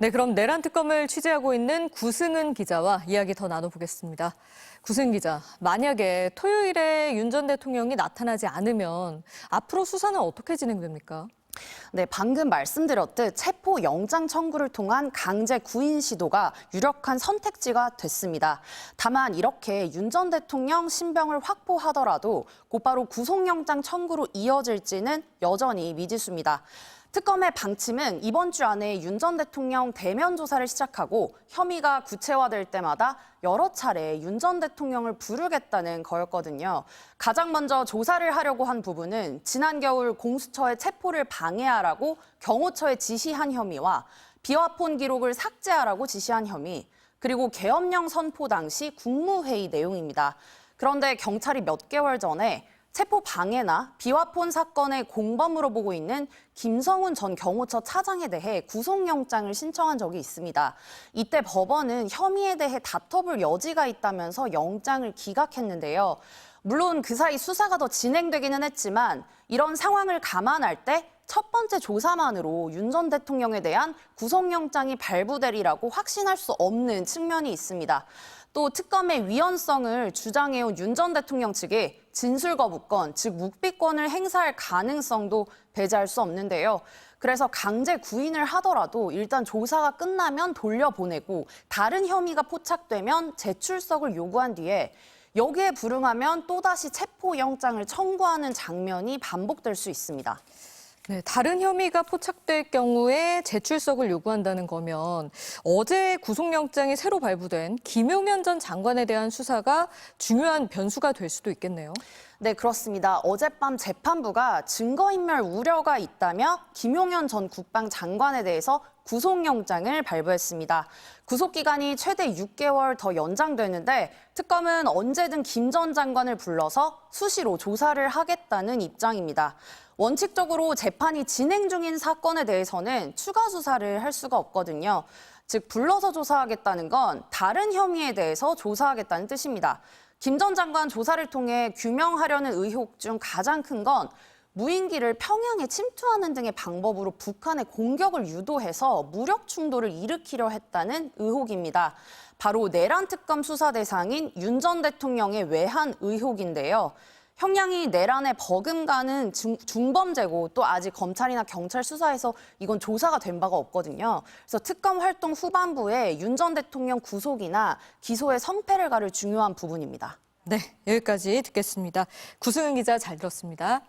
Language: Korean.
네, 그럼 내란 특검을 취재하고 있는 구승은 기자와 이야기 더 나눠보겠습니다. 구승은 기자, 만약에 토요일에 윤 전 대통령이 나타나지 않으면 앞으로 수사는 어떻게 진행됩니까? 네, 방금 말씀드렸듯 체포 영장 청구를 통한 강제 구인 시도가 유력한 선택지가 됐습니다. 다만 이렇게 윤 전 대통령 신병을 확보하더라도 곧바로 구속영장 청구로 이어질지는 여전히 미지수입니다. 특검의 방침은 이번 주 안에 윤 전 대통령 대면 조사를 시작하고 혐의가 구체화될 때마다 여러 차례 윤 전 대통령을 부르겠다는 거였거든요. 가장 먼저 조사를 하려고 한 부분은 지난 겨울 공수처의 체포를 방해하라고 경호처에 지시한 혐의와 비화폰 기록을 삭제하라고 지시한 혐의, 그리고 계엄령 선포 당시 국무회의 내용입니다. 그런데 경찰이 몇 개월 전에 체포 방해나 비화폰 사건의 공범으로 보고 있는 김성훈 전 경호처 차장에 대해 구속영장을 신청한 적이 있습니다. 이때 법원은 혐의에 대해 다퉈볼 여지가 있다면서 영장을 기각했는데요. 물론 그 사이 수사가 더 진행되기는 했지만 이런 상황을 감안할 때 첫 번째 조사만으로 윤 전 대통령에 대한 구속영장이 발부되리라고 확신할 수 없는 측면이 있습니다. 또 특검의 위헌성을 주장해온 윤 전 대통령 측이 진술 거부권, 즉 묵비권을 행사할 가능성도 배제할 수 없는데요. 그래서 강제 구인을 하더라도 일단 조사가 끝나면 돌려보내고 다른 혐의가 포착되면 재출석을 요구한 뒤에 여기에 불응하면 또다시 체포영장을 청구하는 장면이 반복될 수 있습니다. 네, 다른 혐의가 포착될 경우에 재출석을 요구한다는 거면 어제 구속영장이 새로 발부된 김용현 전 장관에 대한 수사가 중요한 변수가 될 수도 있겠네요. 네, 그렇습니다. 어젯밤 재판부가 증거인멸 우려가 있다며 김용현 전 국방장관에 대해서 구속영장을 발부했습니다. 구속기간이 최대 6개월 더 연장되는데 특검은 언제든 김 전 장관을 불러서 수시로 조사를 하겠다는 입장입니다. 원칙적으로 재판이 진행 중인 사건에 대해서는 추가 수사를 할 수가 없거든요. 즉 불러서 조사하겠다는 건 다른 혐의에 대해서 조사하겠다는 뜻입니다. 김 전 장관 조사를 통해 규명하려는 의혹 중 가장 큰 건 무인기를 평양에 침투하는 등의 방법으로 북한의 공격을 유도해서 무력 충돌을 일으키려 했다는 의혹입니다. 바로 내란 특검 수사 대상인 윤 전 대통령의 외환 의혹인데요. 형량이 내란에 버금가는 중범죄고 또 아직 검찰이나 경찰 수사에서 이건 조사가 된 바가 없거든요. 그래서 특검 활동 후반부에 윤 전 대통령 구속이나 기소의 성패를 가를 중요한 부분입니다. 네, 여기까지 듣겠습니다. 구승은 기자 잘 들었습니다.